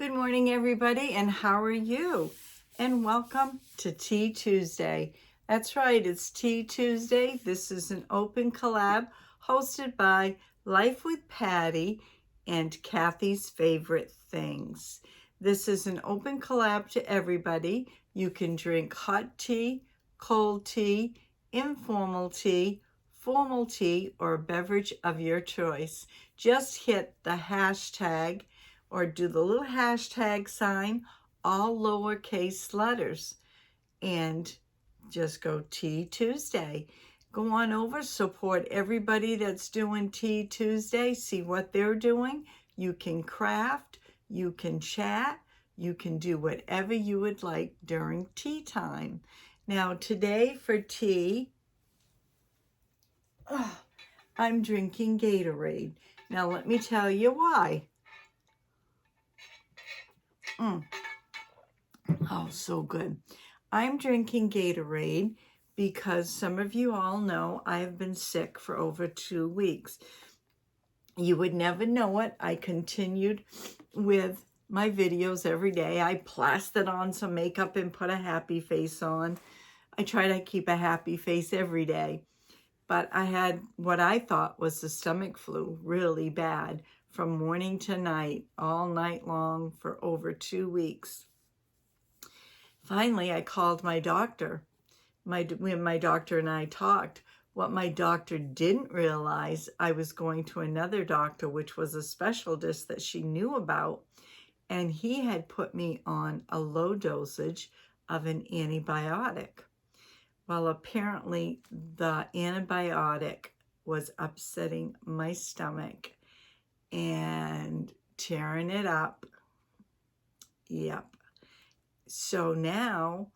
Good morning, everybody, and how are you? And welcome to Tea Tuesday. That's right, it's Tea Tuesday. This is an open collab hosted by Life with Patty and Kathy's Favorite Things. This is an open collab to everybody. You can drink hot tea, cold tea, informal tea, formal tea, or a beverage of your choice. Just hit the hashtag or do the little hashtag sign, all lowercase letters, and just go Tea Tuesday. Go on over, support everybody that's doing Tea Tuesday, see what they're doing. You can craft, you can chat, you can do whatever you would like during tea time. Now today for tea, I'm drinking Gatorade. Now let me tell you why. Oh, so good. I'm drinking Gatorade because some of you all know I have been sick for over 2 weeks. You would never know it. I continued with my videos every day. I plastered on some makeup and put a happy face on. I try to keep a happy face every day. But I had what I thought was the stomach flu really bad from morning to night, all night long for over 2 weeks. Finally, I called my doctor. When my doctor and I talked, what my doctor didn't realize, I was going to another doctor, which was a specialist that she knew about, and he had put me on a low dosage of an antibiotic. Well, apparently the antibiotic was upsetting my stomach and tearing it up. Yep. So now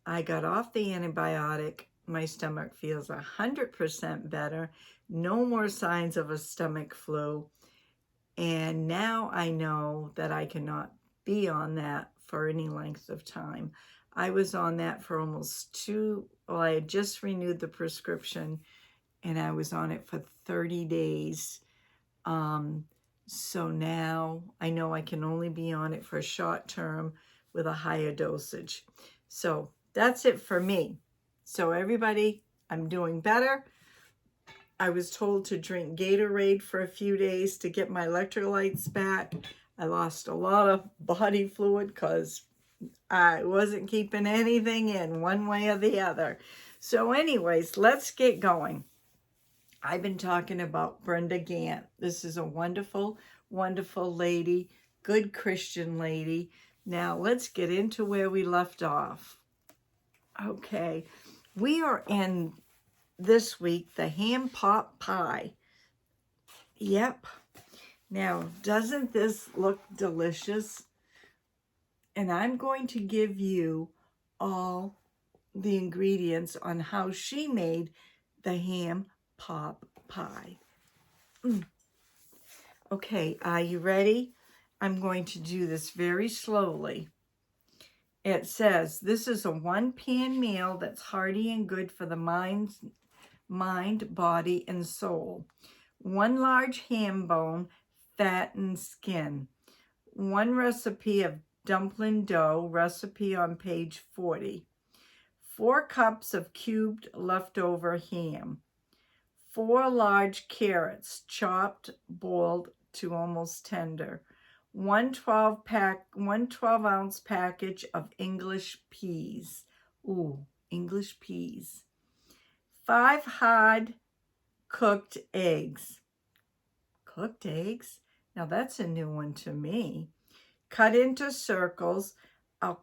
I got off the antibiotic. My stomach feels 100% better. No more signs of a stomach flu. And now I know that I cannot be on that for any length of time. I was on that for almost I had just renewed the prescription and I was on it for 30 days. So now I know I can only be on it for a short term with a higher dosage. So that's it for me. So everybody, I'm doing better. I was told to drink Gatorade for a few days to get my electrolytes back. I lost a lot of body fluid because I wasn't keeping anything in one way or the other. So anyways, let's get going. I've been talking about Brenda Gannet. This is a wonderful, wonderful lady, good Christian lady. Now let's get into where we left off. Okay, we are in this week the ham pot pie. Yep. Now, doesn't this look delicious? And I'm going to give you all the ingredients on how she made the ham pot pie. Okay, are you ready? I'm going to do this very slowly. It says, this is a one-pan meal that's hearty and good for the mind, body, and soul. 1 large ham bone, fat and skin. 1 recipe of dumpling dough, recipe on page 40. 4 cups of cubed leftover ham. 4 large carrots, chopped, boiled to almost tender. 1 12-ounce package of English peas. Ooh, English peas. 5 hard cooked eggs. Cooked eggs? Now that's a new one to me. Cut into circles. A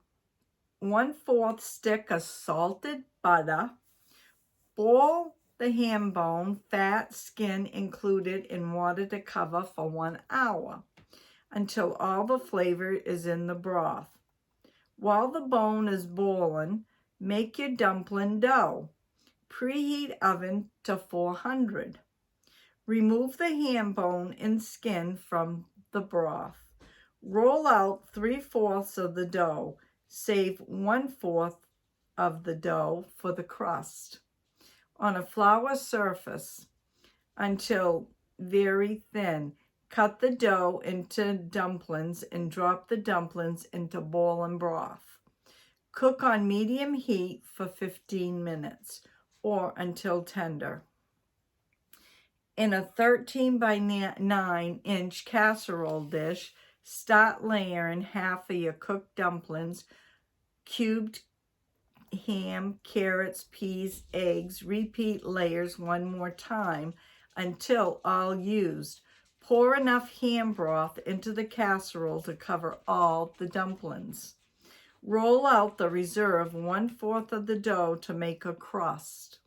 1/4 stick of salted butter. Boil the ham bone, fat, skin included, in water to cover for 1 hour until all the flavor is in the broth. While the bone is boiling, make your dumpling dough. Preheat oven to 400. Remove the ham bone and skin from the broth. Roll out 3/4 of the dough. Save 1/4 of the dough for the crust. On a flour surface until very thin. Cut the dough into dumplings and drop the dumplings into boiling broth. Cook on medium heat for 15 minutes or until tender. In a 13 by 9 inch casserole dish, start layering half of your cooked dumplings, cubed ham, carrots, peas, eggs. Repeat layers one more time until all used. Pour enough ham broth into the casserole to cover all the dumplings. Roll out the reserve 1/4 of the dough to make a crust.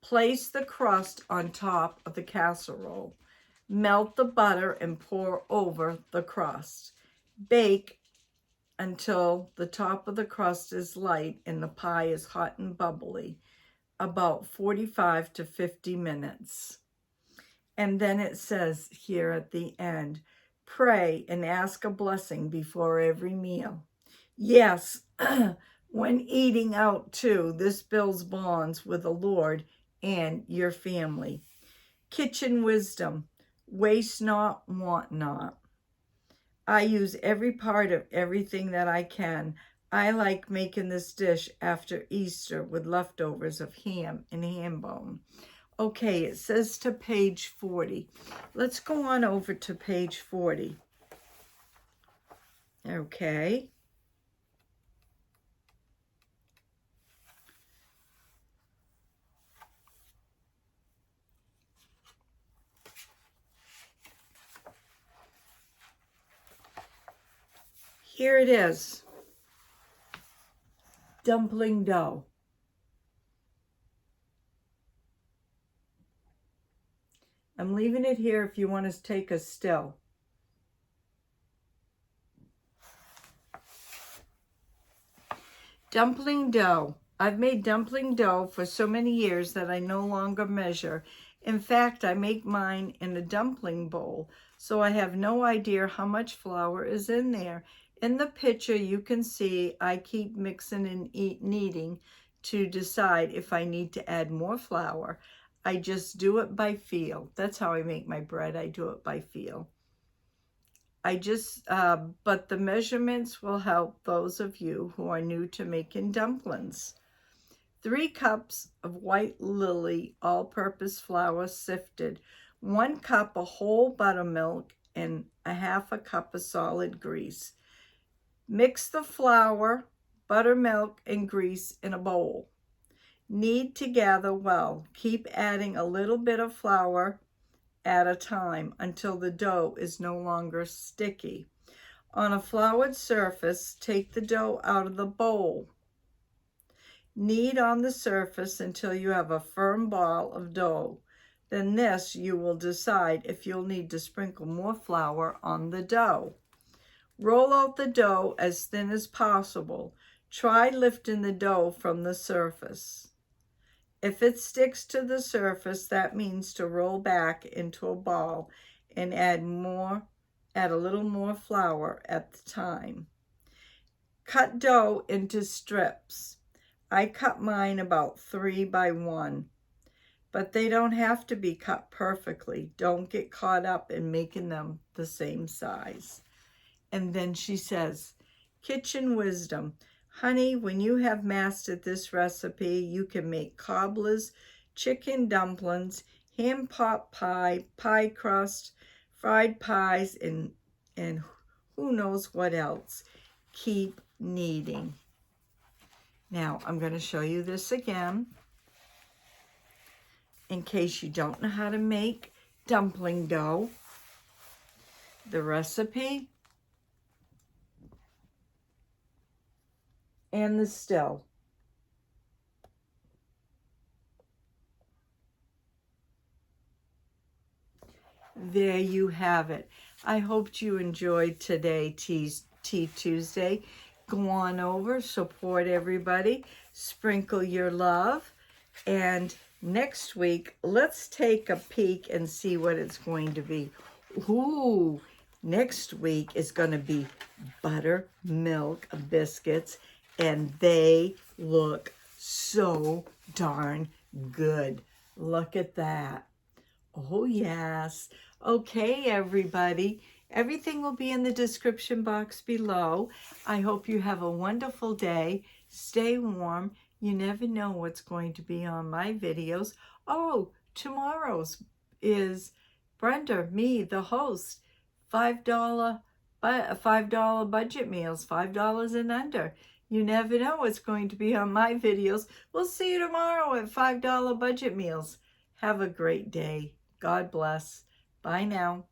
Place the crust on top of the casserole. Melt the butter and pour over the crust. Bake until the top of the crust is light and the pie is hot and bubbly, about 45 to 50 minutes. And then it says here at the end, pray and ask a blessing before every meal. Yes, when eating out too, this builds bonds with the Lord and your family. Kitchen wisdom, waste not, want not. I use every part of everything that I can. I like making this dish after Easter with leftovers of ham and ham bone. Okay, it says to page 40. Let's go on over to page 40. Okay. Here it is. Dumpling dough. I'm leaving it here if you want to take a still. Dumpling dough. I've made dumpling dough for so many years that I no longer measure. In fact, I make mine in a dumpling bowl, so I have no idea how much flour is in there. In the picture, you can see I keep mixing and kneading to decide if I need to add more flour. I just do it by feel. That's how I make my bread. I do it by feel. But the measurements will help those of you who are new to making dumplings. 3 cups of white lily all-purpose flour sifted, 1 cup of whole buttermilk, and 1/2 cup of solid grease. Mix the flour, buttermilk, and grease in a bowl. Knead together well. Keep adding a little bit of flour at a time until the dough is no longer sticky. On a floured surface, take the dough out of the bowl. Knead on the surface until you have a firm ball of dough. Then you will decide if you'll need to sprinkle more flour on the dough. Roll out the dough as thin as possible. Try lifting the dough from the surface. If it sticks to the surface, that means to roll back into a ball and add a little more flour at the time. Cut dough into strips. I cut mine about 3 by 1, but they don't have to be cut perfectly. Don't get caught up in making them the same size. And then she says, kitchen wisdom. Honey, when you have mastered this recipe, you can make cobblers, chicken dumplings, ham pot pie, pie crust, fried pies, and who knows what else. Keep kneading. Now, I'm going to show you this again in case you don't know how to make dumpling dough. The recipe and the still. There you have it. I hoped you enjoyed today, Tea Tuesday. Go on over, support everybody, sprinkle your love, and next week, let's take a peek and see what it's going to be. Ooh, next week is going to be buttermilk biscuits, and they look so darn good. Look at that. Oh, yes. Okay, everybody. Everything will be in the description box below. I hope you have a wonderful day. Stay warm. You never know what's going to be on my videos. Oh, tomorrow's is Brenda, me, the host. $5 budget meals, $5 and under. You never know what's going to be on my videos. We'll see you tomorrow at $5 budget meals. Have a great day. God bless. Bye now.